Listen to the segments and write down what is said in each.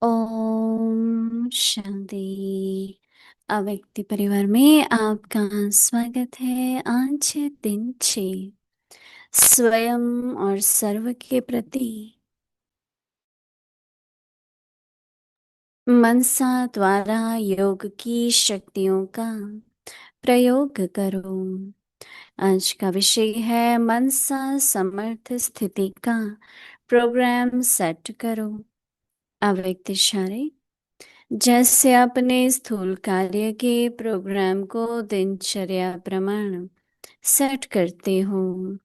ओम शांति। अव्यक्ति परिवार में आपका स्वागत है। आज है दिन 6, स्वयं और सर्व के प्रति मनसा द्वारा योग की शक्तियों का प्रयोग करो। आज का विषय है मनसा समर्थ स्थिति का प्रोग्राम सेट करो। अव्यक्त इशारे जैसे अपने स्थूल कार्य के प्रोग्राम को दिनचर्या प्रमाण सेट करते हो,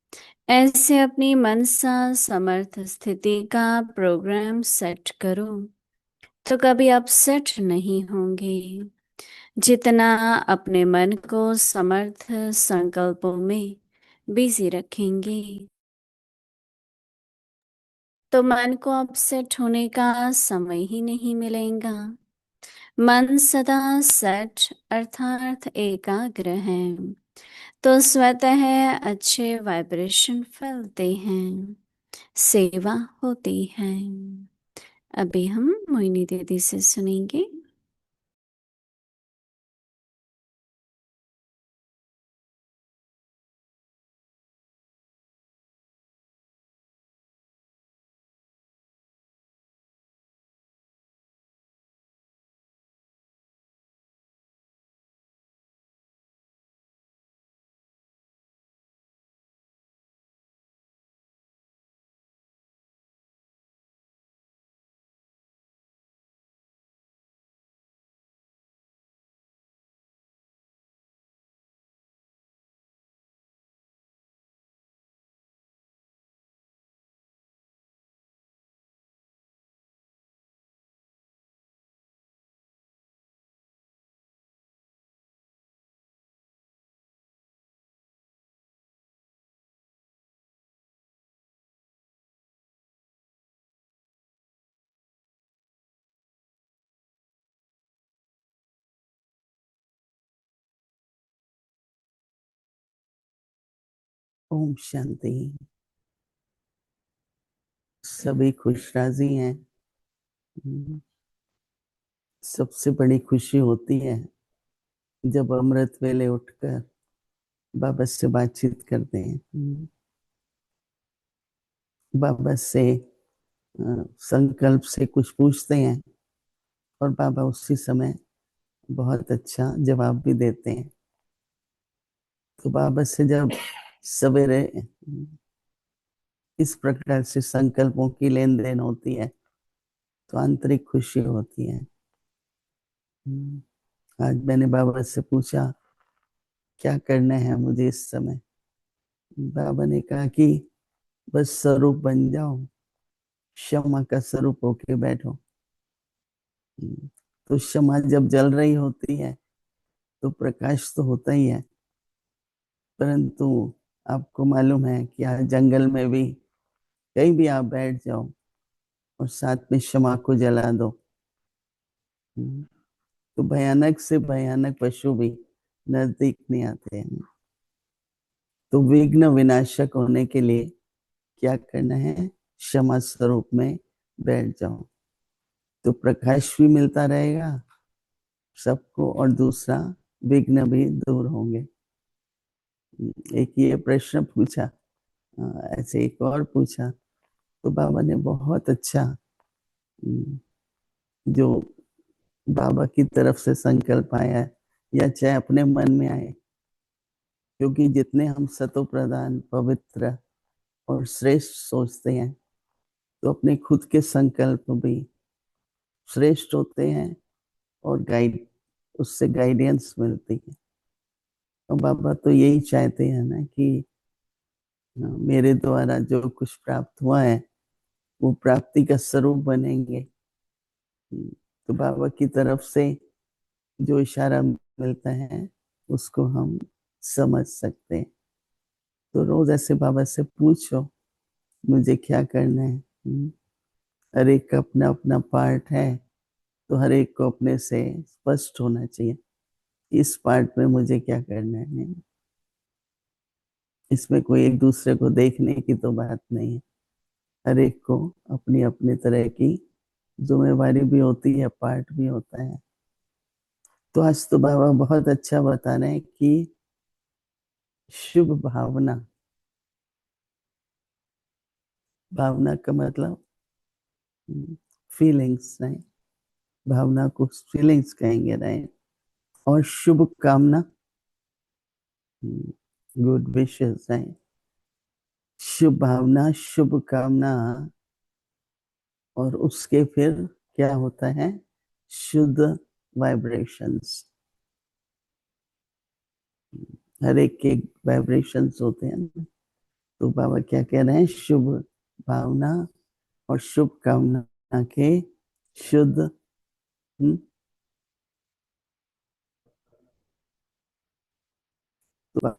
ऐसे अपनी मनसा समर्थ स्थिति का प्रोग्राम सेट करो तो कभी अपसेट नहीं होंगे। जितना अपने मन को समर्थ संकल्पों में बिजी रखेंगे तो मन को अपसेट होने का समय ही नहीं मिलेगा। मन सदा सेट अर्थात एकाग्र है तो स्वतः अच्छे वाइब्रेशन फैलते हैं, सेवा होती है। अभी हम मोहिनी दीदी से सुनेंगे। ओम शांति। सभी खुश राजी हैं। सबसे बड़ी खुशी होती है जब अमृत वेले उठकर बाबा से बातचीत करते हैं, बाबा से संकल्प से कुछ पूछते हैं और बाबा उसी समय बहुत अच्छा जवाब भी देते हैं। तो बाबा से जब सवेरे इस प्रकार से संकल्पों की लेन देन होती है तो आंतरिक खुशी होती है। आज मैंने बाबा से पूछा क्या करना है मुझे इस समय। बाबा ने कहा कि बस स्वरूप बन जाओ, क्षमा का स्वरूप होके बैठो। तो क्षमा जब जल रही होती है तो प्रकाश तो होता ही है, परंतु आपको मालूम है कि आज जंगल में भी कहीं भी आप बैठ जाओ और साथ में क्षमा को जला दो तो भयानक से भयानक पशु भी नजदीक नहीं आते हैं। तो विघ्न विनाशक होने के लिए क्या करना है, क्षमा स्वरूप में बैठ जाओ तो प्रकाश भी मिलता रहेगा सबको और दूसरा विघ्न भी दूर होंगे। एक ये प्रश्न पूछा, ऐसे एक और पूछा तो बाबा ने बहुत अच्छा जो बाबा की तरफ से संकल्प आया या चाहे अपने मन में आए, क्योंकि जितने हम सतो प्रधान पवित्र और श्रेष्ठ सोचते हैं तो अपने खुद के संकल्प भी श्रेष्ठ होते हैं और गाइड उससे गाइडेंस मिलती है। और बाबा तो यही चाहते हैं ना कि मेरे द्वारा जो कुछ प्राप्त हुआ है वो प्राप्ति का स्वरूप बनेंगे। तो बाबा की तरफ से जो इशारा मिलता है उसको हम समझ सकते हैं। तो रोज ऐसे बाबा से पूछो मुझे क्या करना है। हर एक का अपना अपना पार्ट है तो हर एक को अपने से स्पष्ट होना चाहिए इस पार्ट में मुझे क्या करना है। इसमें कोई एक दूसरे को देखने की तो बात नहीं है, हर एक को अपनी अपनी तरह की जिम्मेवारी भी होती है, पार्ट भी होता है। तो आज तो बाबा बहुत अच्छा बता रहे हैं कि शुभ भावना, भावना का मतलब फीलिंग्स, राइट। भावना को फीलिंग्स कहेंगे, राइट। और शुभ कामना, गुड विशेस, राइट। शुभ भावना, शुभ कामना, और उसके फिर क्या होता है? शुद्ध वाइब्रेशंस। हर एक के वाइब्रेशंस होते हैं ना। तो बाबा क्या कह रहे हैं? शुभ भावना और शुभ कामना के शुद्ध, तो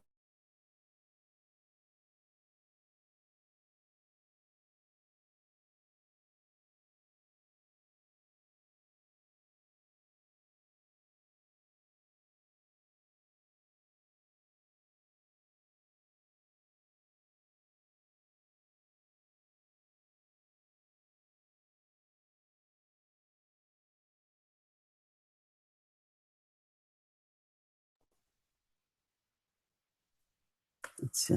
अच्छा,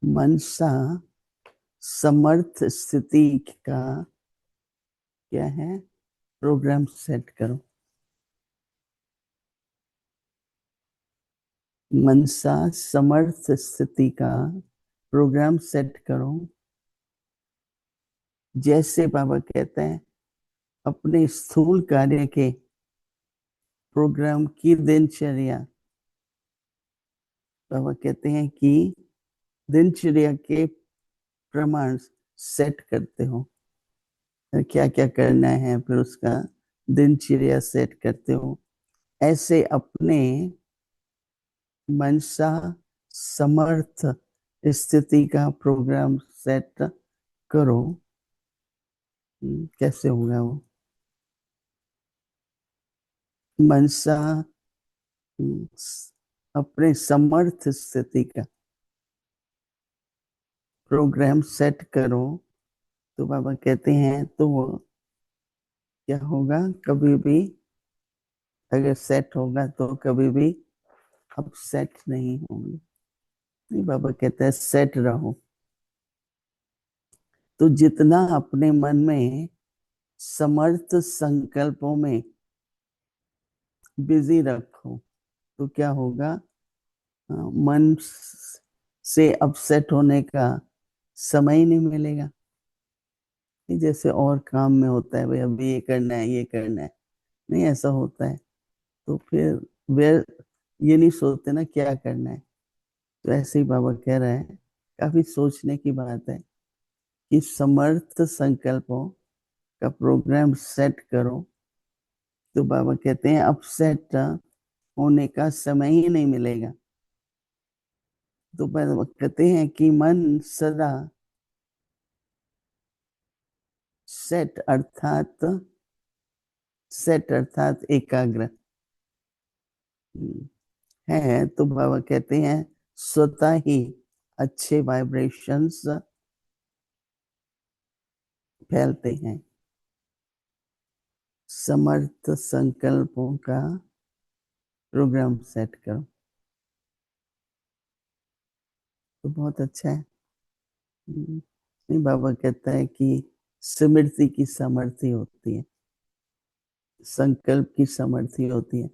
मनसा समर्थ स्थिति का क्या है? प्रोग्राम सेट करो। मनसा समर्थ स्थिति का प्रोग्राम सेट करो। जैसे बाबा कहते हैं, अपने स्थूल कार्य के प्रोग्राम की दिनचर्या, बाबा कहते हैं कि दिनचर्या के प्रमाण सेट करते हो, क्या क्या करना है, फिर उसका दिनचर्या सेट करते हो। ऐसे अपने मनसा समर्थ स्थिति का प्रोग्राम सेट करो। कैसे होगा वो? मनसा अपने समर्थ स्थिति का प्रोग्राम सेट करो। तो बाबा कहते हैं तो वो क्या होगा? कभी भी अगर सेट होगा तो कभी भी अपसेट नहीं होंगे। नहीं, बाबा कहते हैं सेट रहो। तो जितना अपने मन में समर्थ संकल्पों में बिजी रखो, तो क्या होगा? मन से अपसेट होने का समय ही नहीं मिलेगा। जैसे और काम में होता है, भाई अभी ये करना है, ये करना है, नहीं ऐसा होता है। तो फिर वे ये नहीं सोचते ना क्या करना है। तो ऐसे ही बाबा कह रहे हैं, काफी सोचने की बात है कि समर्थ संकल्पों का प्रोग्राम सेट करो। तो बाबा कहते हैं अपसेट होने का समय ही नहीं मिलेगा। तो बाबा कहते हैं कि मन सदा सेट अर्थात एकाग्र है। तो बाबा कहते हैं स्वतः ही अच्छे वाइब्रेशंस फैलते हैं। समर्थ संकल्पों का प्रोग्राम सेट करो, तो बहुत अच्छा है। नहीं, बाबा कहता है कि स्मृति की सामर्थ्य होती है, संकल्प की सामर्थ्य होती है।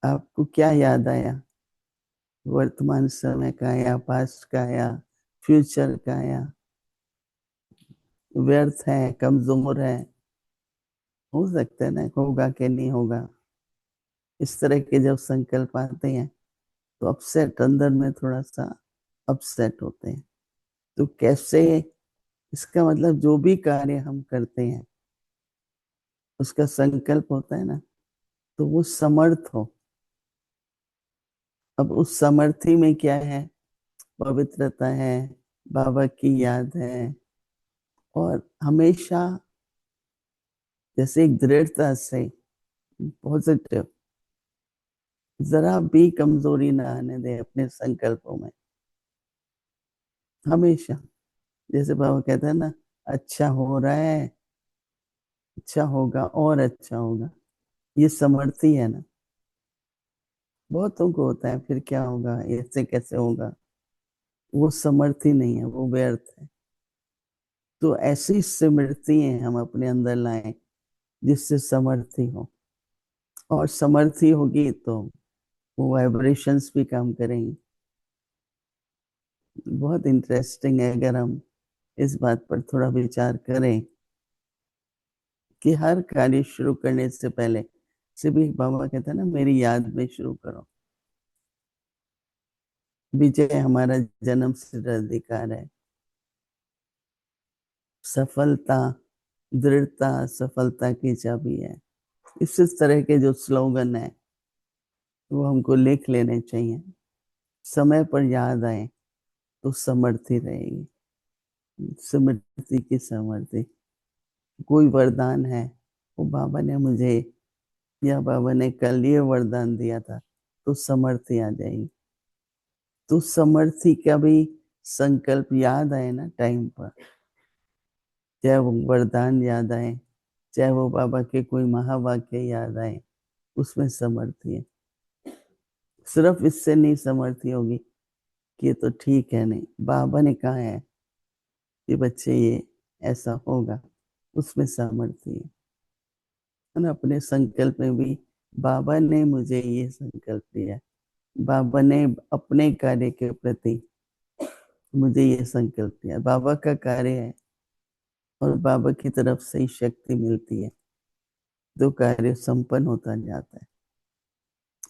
आपको क्या याद आया? वर्तमान समय का या पास्ट का या फ्यूचर का, या व्यर्थ है, कमजोर है, हो सकता है ना, होगा कि नहीं होगा। इस तरह के जब संकल्प आते हैं तो अपसेट, अंदर में थोड़ा सा अपसेट होते हैं। तो कैसे? इसका मतलब जो भी कार्य हम करते हैं उसका संकल्प होता है ना, तो वो समर्थ हो। अब उस समर्थी में क्या है? पवित्रता है, बाबा की याद है, और हमेशा जैसे एक दृढ़ता से पॉजिटिव, जरा भी कमजोरी ना आने दे अपने संकल्पों में। हमेशा जैसे बाबा कहते हैं ना, अच्छा हो रहा है अच्छा होगा और अच्छा होगा, ये समर्थी है ना। बहुतों को होता है फिर क्या होगा, ऐसे कैसे होगा, वो समर्थी नहीं है, वो व्यर्थ है। तो ऐसी स्मृति हम अपने अंदर लाएं जिससे समर्थी हो, और समर्थी होगी तो वो वाइब्रेशंस भी काम करेंगी। बहुत इंटरेस्टिंग है अगर हम इस बात पर थोड़ा विचार करें कि हर कार्य शुरू करने से पहले, से भी बाबा कहते हैं ना, मेरी याद में शुरू करो। विजय हमारा जन्म सिद्ध अधिकार है। सफलता, दृढ़ता सफलता की चाबी है। इस तरह के जो स्लोगन है वो हमको लिख लेने चाहिए। समय पर याद आए तो समर्थी रहेगी। समृद्धि की समर्थी, कोई वरदान है, वो बाबा ने मुझे या बाबा ने कल ये वरदान दिया था, तो समर्थी आ जाएगी। तो समर्थी का भी संकल्प याद आए ना टाइम पर, चाहे वो वरदान याद आए, चाहे वो बाबा के कोई महावाक्य याद आए, उसमें समर्थी है। सिर्फ इससे नहीं समर्थी होगी कि ये तो ठीक है, नहीं, बाबा ने कहा है कि बच्चे ये ऐसा होगा, उसमें सामर्थ्य है ना। अपने संकल्प में भी बाबा ने मुझे ये संकल्प दिया, बाबा ने अपने कार्य के प्रति मुझे ये संकल्प दिया, बाबा का कार्य है और बाबा की तरफ से ही शक्ति मिलती है, तो कार्य संपन्न होता जाता है।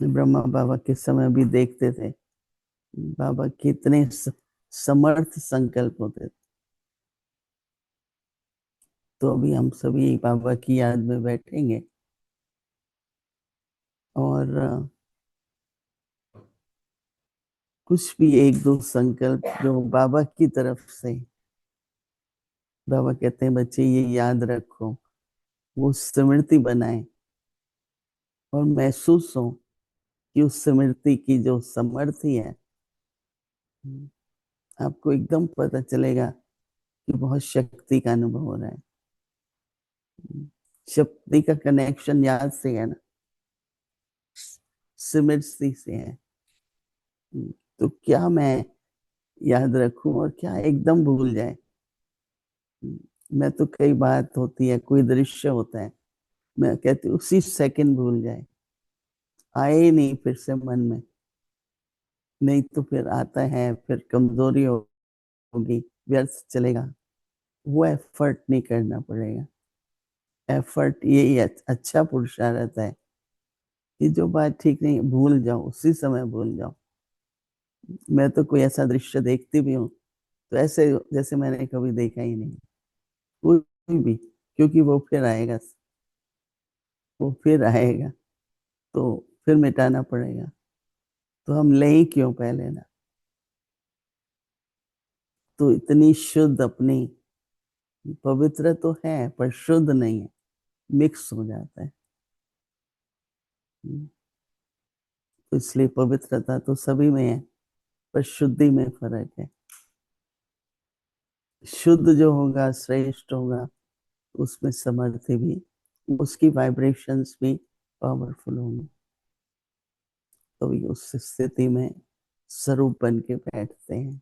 ब्रह्मा बाबा के समय भी देखते थे बाबा कितने समर्थ संकल्प होते थे। तो अभी हम सभी बाबा की याद में बैठेंगे और कुछ भी एक दो संकल्प जो बाबा की तरफ से, बाबा कहते हैं बच्चे ये याद रखो, वो स्मृति बनाए और महसूस हो कि उस स्मृति की जो समर्थी है, आपको एकदम पता चलेगा कि बहुत शक्ति का अनुभव हो रहा है। शक्ति का कनेक्शन याद से है ना, स्मृति से है। तो क्या मैं याद रखूं और क्या एकदम भूल जाए। मैं तो कई बात होती है, कोई दृश्य होता है, मैं कहती हूँ उसी सेकंड भूल जाए, आए ही नहीं फिर से मन में। नहीं तो फिर आता है, फिर कमजोरी होगी, व्यर्थ चलेगा। वो एफर्ट नहीं करना पड़ेगा। एफर्ट यही अच्छा पुरुषार्थ है कि जो बात ठीक नहीं, भूल जाओ, उसी समय भूल जाओ। मैं तो कोई ऐसा दृश्य देखती भी हूँ तो ऐसे जैसे मैंने कभी देखा ही नहीं, कोई भी, क्योंकि वो फिर आएगा, वो फिर आएगा, तो फिर मिटाना पड़ेगा। तो हम ले ही क्यों पहले ना। तो इतनी शुद्ध अपनी, पवित्र तो है पर शुद्ध नहीं है, मिक्स हो जाता है। तो इसलिए पवित्रता तो सभी में है, पर शुद्धि में फर्क है। शुद्ध जो होगा श्रेष्ठ होगा, उसमें समर्थी भी, उसकी वाइब्रेशंस भी पावरफुल होंगी। तो ये उस स्थिति में स्वरूप बन के बैठते हैं।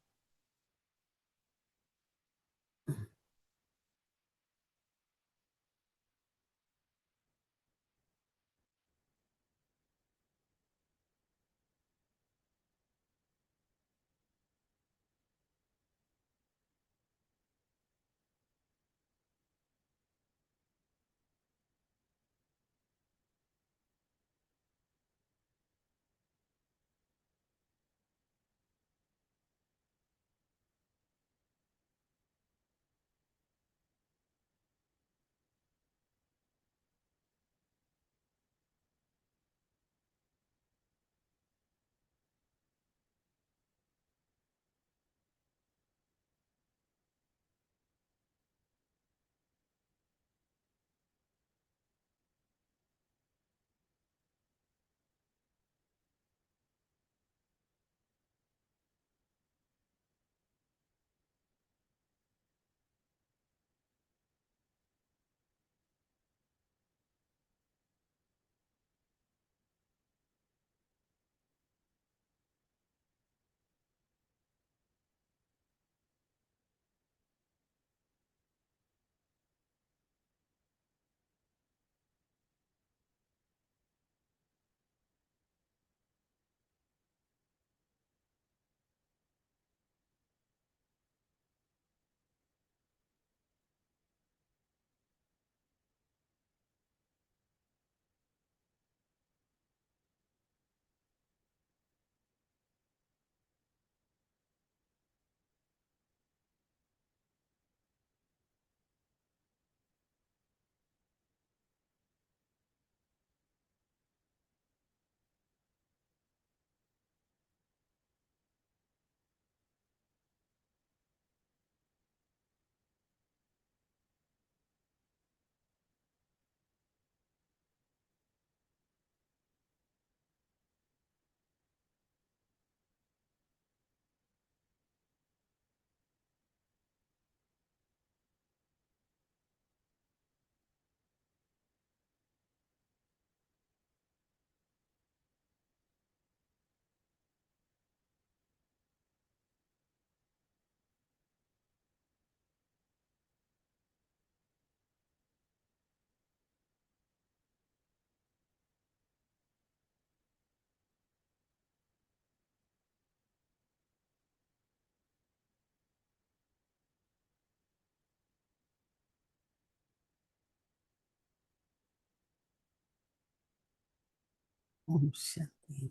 ओम शांति।